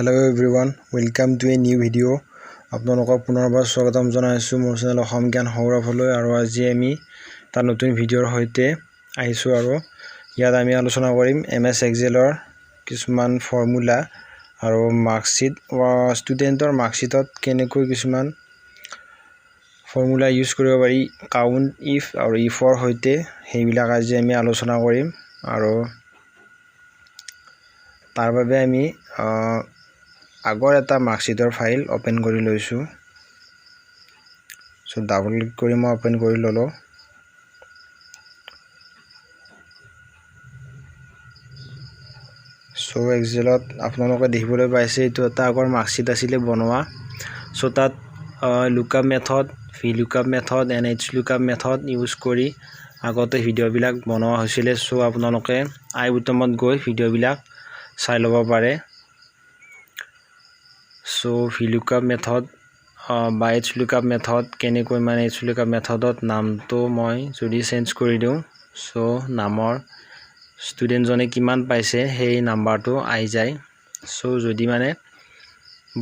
Hello everyone, welcome to a new video. আপোনালোকক পুনৰবাৰ স্বাগতম জনাইছো মোৰ চেনেল অসম জ্ঞান সৌৰভলৈ আৰু আজি আমি তাৰ নতুন ভিডিঅৰ সৈতে আহিছো আৰু ইয়াত আমি আলোচনা কৰিম MS Excelৰ কিছুমান ফৰ্মুলা আৰু মাৰ্কশিট ষ্টুডেন্টৰ মাৰ্কশিটত কেনেকৈ কিছুমান ফৰ্মুলা ইউজ কৰিব পাৰি কাউন্ট ইফ আৰু ইফৰ সৈতে সেইবিলাক আজি আমি আলোচনা কৰিম আৰু তাৰ বাবে আমি আগৰ এটা মাৰ্কশিটৰ ফাইল ওপেন কৰি লৈছো সো ডাবল ক্লিক কৰি মই ওপেন কৰি ললো সো এক্সেলত আপোনালোকে দেখিবলৈ পাইছে এটো এটা আগৰ মাৰ্কশিট আছিল বনোৱা সো তাত lookup method VLOOKUP method and HLOOKUP method use কৰি আগতে ভিডিও বিলাক বনোৱা হৈছিল সো আপোনালোকে আই বুটামত গৈ ভিডিও বিলাক চাই লব পাৰে So VLOOKUP method by HLOOKUP method কেনেকৈ মানে HLOOKUP methodত নামটো মই যদি চেঞ্জ কৰি দিও সো নামৰ ষ্টুডেন্ট জনে কিমান পাইছে সেই নাম্বাৰটো আই যায় সো যদি মানে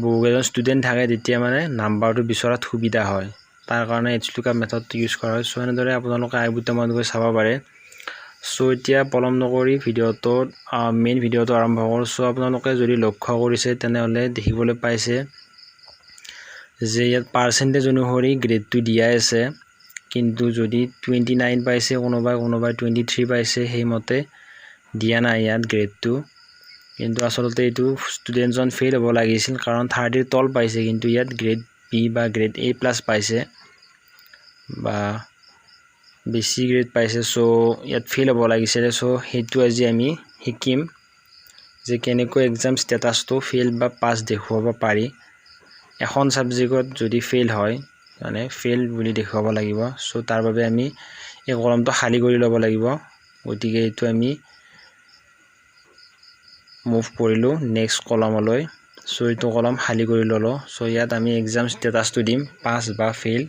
বহুজন ষ্টুডেন্ট থাকে তেতিয়া মানে নাম্বাৰটো বিচৰাত সুবিধা হয় তাৰ কাৰণে HLOOKUP মেথডটো ইউজ কৰা হয় সো এনেদৰে আপোনালোকে আই বুটামত গৈ চাব পাৰে সো এতিয়া পলম নকৰি ভিডিওটো মেইন ভিডিওটো আৰম্ভ কৰোঁ সো আপোনালোকে যদি লক্ষ্য কৰিছে তেনেহলে দেখিবলৈ পাইছে যে ইয়াত পাৰ্সেন্টেজ অনুসৰি গ্ৰেডটো দিয়া আছে কিন্তু যদি 29 পাইছে কোনোবাই 23 পাইছে সেই মতে দিয়া নাই ইয়াত গ্ৰেডটো কিন্তু আসলতে এটো ষ্টুডেন্টজন ফেল হ'ব লাগিছিল কাৰণ 30 তল পাইছে কিন্তু ইয়াত গ্ৰেড বি বা গ্ৰেড A+ পাইছে বা বেছি গ্ৰেড পাইছে সো ইয়াত ফেল হ'ব লাগিছিল সো হেতু আজি আমি শিকিম যে কেনেকৈ এক্সাম স্ট্যাটাসটো ফেল বা পাস দেখুৱাব পাৰি এখন সাবজেক্টত যদি ফেল হয় মানে ফেল বুলি দেখুৱাব লাগিব সো তাৰ বাবে আমি এই কলমটো খালি কৰি ল'ব লাগিব গতিকে এটো আমি মুভ কৰিলো নেক্সট কলমলৈ সো এটো কলম খালি কৰি ললো সো ইয়াত আমি এক্সাম স্ট্যাটাসটো দিম পাস বা ফেল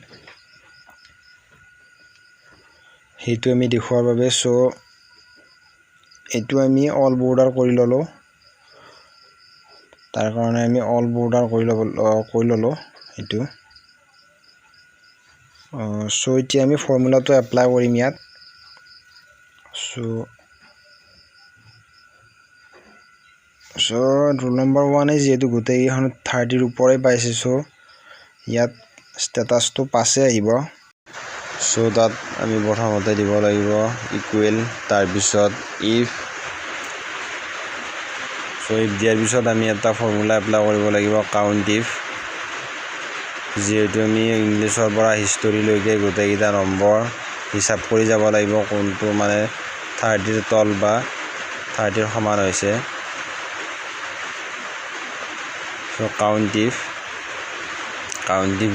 হেতু আমি দেখুৱাৰ বাবে সো এটো আমি অল বৰ্ডাৰ কৰি ললো তাৰ কাৰণে আমি অল বৰ্ডাৰ কৰি ললো এটো সো এতিয়া আমি ফৰ্মুলাটো এপ্লাই কৰিম ইয়াত সো ৰোল নম্বৰ 1 এ যেটো গোটেই এখন 30 ৰ ওপৰে পাইছে সো ইয়াত স্ট্যাটাসটো পাছে আহিব সো that আমি প্ৰথমতে দিব লাগিব ইকুৱেল তাৰ পিছত if সো if দিয়াৰ পিছত আমি এটা ফৰ্মুলা এপ্লাই কৰিব লাগিব count if যেটো আমি ইংলিশৰ পৰা হিষ্টৰী লৈকে গোটেইটা নম্বৰ হিসাব কৰি যাব লাগিব কোনটো মানে 30 ৰ তল বা 30 ৰ সমান হৈছে সো count if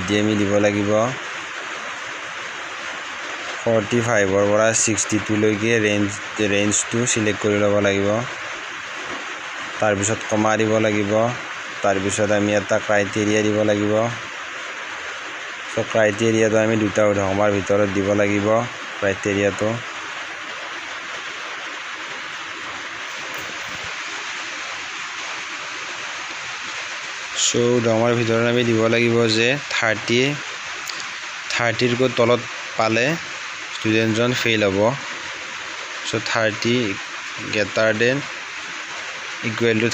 দি আমি দিব লাগিব 45 ৰ পৰা 62 লৈকে ৰেঞ্জটো সিলেক্ট কৰি ল'ব লাগিব তাৰ পিছত কমা দিব লাগিব তাৰ পিছত আমি এটা ক্ৰাইটেৰিয়া দিব লাগিব সো ক্ৰাইটেৰিয়াটো আমি দুটা উদাহৰণৰ ভিতৰত দিব লাগিব ক্ৰাইটেৰিয়াটো সো উদাহৰণৰ ভিতৰত আমি দিব লাগিব যে 30 ৰ তলত পালে ষ্টুডেন্টজন ফেল হ'ব so 30 greater than equal to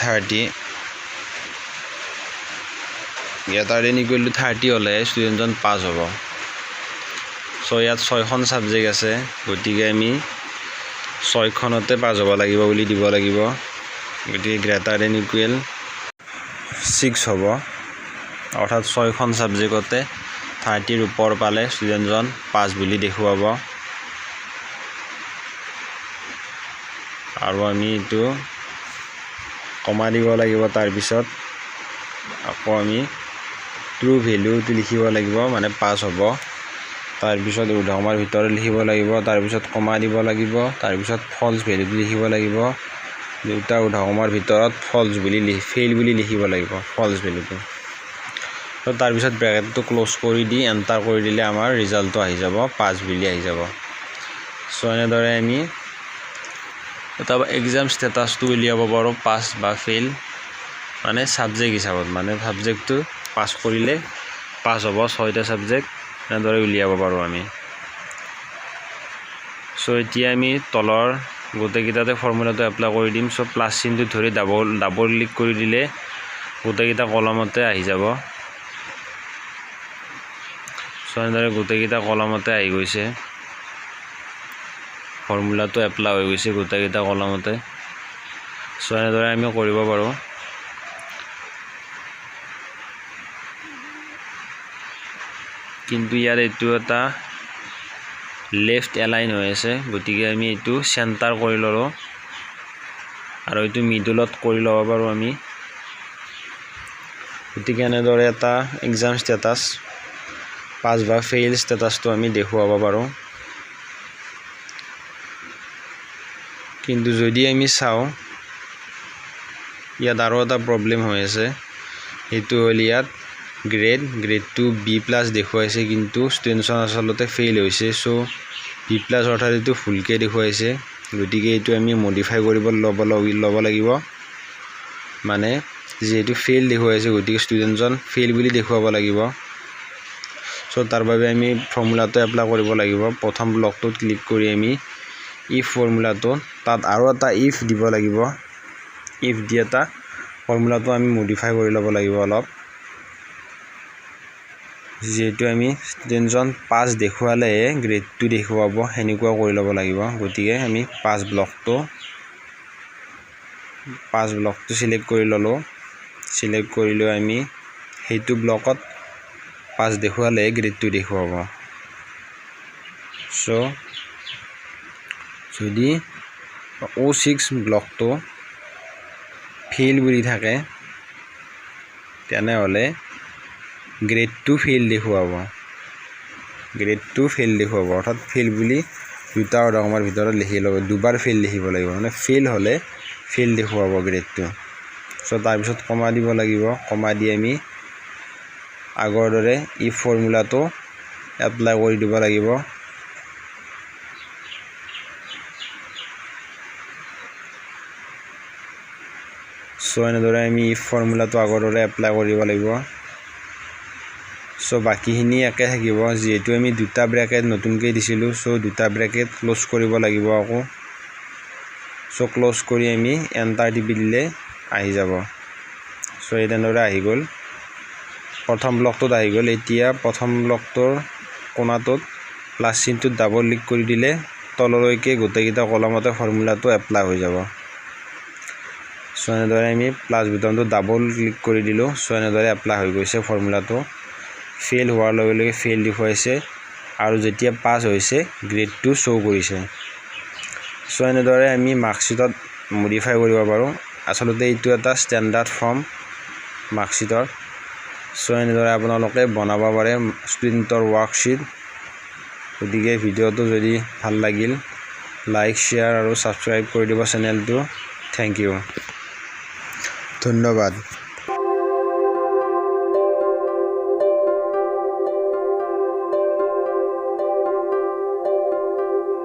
30 হলে ষ্টুডেন্টজন পাস হ'ব সো ইয়াত 6খন সাবজেক্ট আছে গতিকে আমি 6খনতে পাস হ'ব লাগিব বুলি দিব লাগিব গতিকে greater than equal 6 হ'ব অৰ্থাৎ 6খন সাবজেক্টতে 30 ৰ ওপৰ পালে ষ্টুডেন্টজন পাস বুলি দেখুৱাব আৰু আমি এটো কমা দিব লাগিব তাৰ পিছত আকৌ আমি ট্ৰু ভ্যালুটো লিখিব লাগিব মানে পাস হ'ব তাৰ পিছত উদাহৰণৰ ভিতৰত লিখিব লাগিব তাৰ পিছত কমা দিব লাগিব তাৰ পিছত ফলছ ভ্যালুটো লিখিব লাগিব দুটা উদাহৰণৰ ভিতৰত ফলছ বুলি ফেইল বুলি লিখিব লাগিব ফলছ ভ্যালুটো তো তাৰ পিছত ব্ৰ্যাকেটটো ক্লোজ কৰি দি এন্টাৰ কৰি দিলে আমাৰ ৰিজাল্টটো আহি যাব পাস বুলি আহি যাব সো এনেদৰে আমি এটা এক্সাম স্ট্যাটাসটো উলিয়াব পাৰো পাস বা ফেইল মানে সাবজেক্ট হিচাপত মানে সাবজেক্টটো পাস কৰিলে পাস হ'ব 6টা সাবজেক্ট এনেদৰে উলিয়াব পাৰোঁ আমি সো এতিয়া আমি তলৰ গোটেইকেইটাতে ফৰ্মুলাটো এপ্লাই কৰি দিম সো প্লাস চিনটো ধৰি ডাবল ক্লিক কৰি দিলে গোটেইকেইটা কলমতে আহি যাব সো এনেদৰে গোটেইকেইটা কলমতে আহি গৈছে ফৰ্মুলাটো এপ্লাই হৈ গৈছে গোটেইকেইটা কলমতে সো এনেদৰে আমি কৰিব পাৰোঁ কিন্তু ইয়াৰ এইটো এটা লেফট এলাইন হৈ আছে গতিকে আমি এইটো সেন্টাৰ কৰি ললোঁ আৰু এইটো মিডলত কৰি ল'ব পাৰোঁ আমি গতিকে এনেদৰে এটা এক্সাম ষ্টেটাছ পাস বা ফেইল ষ্টেটাছটো আমি দেখুৱাব পাৰোঁ কিন্তু যদি আমি চাওঁ ইয়াত আৰু এটা প্ৰবলেম হৈ আছে এইটো হ'ল ইয়াত গ্ৰেড 2 B+ দেখুৱাইছে কিন্তু ষ্টুডেণ্টছৰ আচলতে ফেইল হৈছে সো B+ অৰ্থাৎ এইটো ফুলকে দেখুৱাইছে গতিকে এইটো আমি মডিফাই কৰিব ল'ব লাগিব মানে যেটো ফেইল দেখুৱাইছে গতিকে ষ্টুডেণ্টজন ফেইল বুলি দেখুৱাব লাগিব সো তাৰ বাবে আমি ফৰ্মুলাটো এপ্লাই কৰিব লাগিব প্ৰথম ব্লকটোত ক্লিক কৰি আমি if ফৰ্মুলাটো তাত আৰু এটা if দিব লাগিব if দি এটা ফৰ্মুলাটো আমি মডিফাই কৰি ল'ব লাগিব অলপ যেটো আমি ষ্টুডেণ্টজন পাস দেখুৱালে গ্ৰেড 2 দেখুৱাব হেনেকুৱা কৰি ল'ব লাগিব গতিকে আমি পাস ব্লকটো সিলেক্ট কৰি ললো সিলেক্ট কৰিলে আমি হেতু ব্লকত পাস দেখুৱালে গ্ৰেড 2 দেখুৱাব সো যদি O6 ব্লকটো ফেইল বুলি থাকে তেনেহলে গ্ৰেড 2 ফেইল দেখুৱাব অৰ্থাৎ ফেইল বুলি দুটা ৰকমৰ ভিতৰত লিখি ল'ব দুবাৰ ফেইল লিখিব লাগিব মানে ফেইল হলে ফেইল দেখুৱাব গ্ৰেড 2 সো তাৰ পিছত কমা দিব লাগিব কমা দি আমি আগৰ দৰে if ফৰ্মুলাটো এপ্লাই কৰি দিব লাগিব সো এনেদৰে আমি if ফৰ্মুলাটো আগৰ দৰে এপ্লাই কৰিব লাগিব সো বাকিখিনি একে থাকিব যেহেতু আমি দুটা ব্ৰেকেট নতুনকৈ দিছিলো সো দুটা ব্ৰেকেট ক্লোজ কৰিব লাগিব আকৌ সো ক্লোজ কৰি আমি এন্টাৰ টিপি দিলে আহি যাব সো এনেদৰে আহি গ'ল প্ৰথম ব্লকটোত আহি গ'ল এতিয়া প্ৰথম ব্লকটোৰ কোণাটোত প্লাস চিনটোত ডাবল ক্লিক কৰি দিলে তললৈকে গোটেইকেইটা কলমতে ফৰ্মুলাটো এপ্লাই হৈ যাব সো এনেদৰে আমি প্লাস বুটামটো ডাবল ক্লিক কৰি দিলো সো এনেদৰে এপ্লাই হৈ গৈছে ফৰ্মুলাটো ফেইল হোৱাৰ লগে লগে ফেইল দেখুৱাইছে আৰু যেতিয়া পাস হৈছে গ্ৰেড 2 শো কৰিছে সো এনেদৰে আমি মাৰ্কশিটত মডিফাই কৰিব পাৰোঁ আসলতে এইটো এটা ষ্টেণ্ডাৰ্ড ফৰ্ম মাৰ্কশিটৰ সো এনেদৰে আপোনালোকে বনাব পাৰে ষ্টুডেণ্টৰ ওয়াৰ্কশিট গতিকে ভিডিওটো যদি ভাল লাগিল লাইক শেয়াৰ আৰু সাবস্ক্ৰাইব কৰি দিব চেনেলটো থ্যাংক ইউ ধন্যবাদ।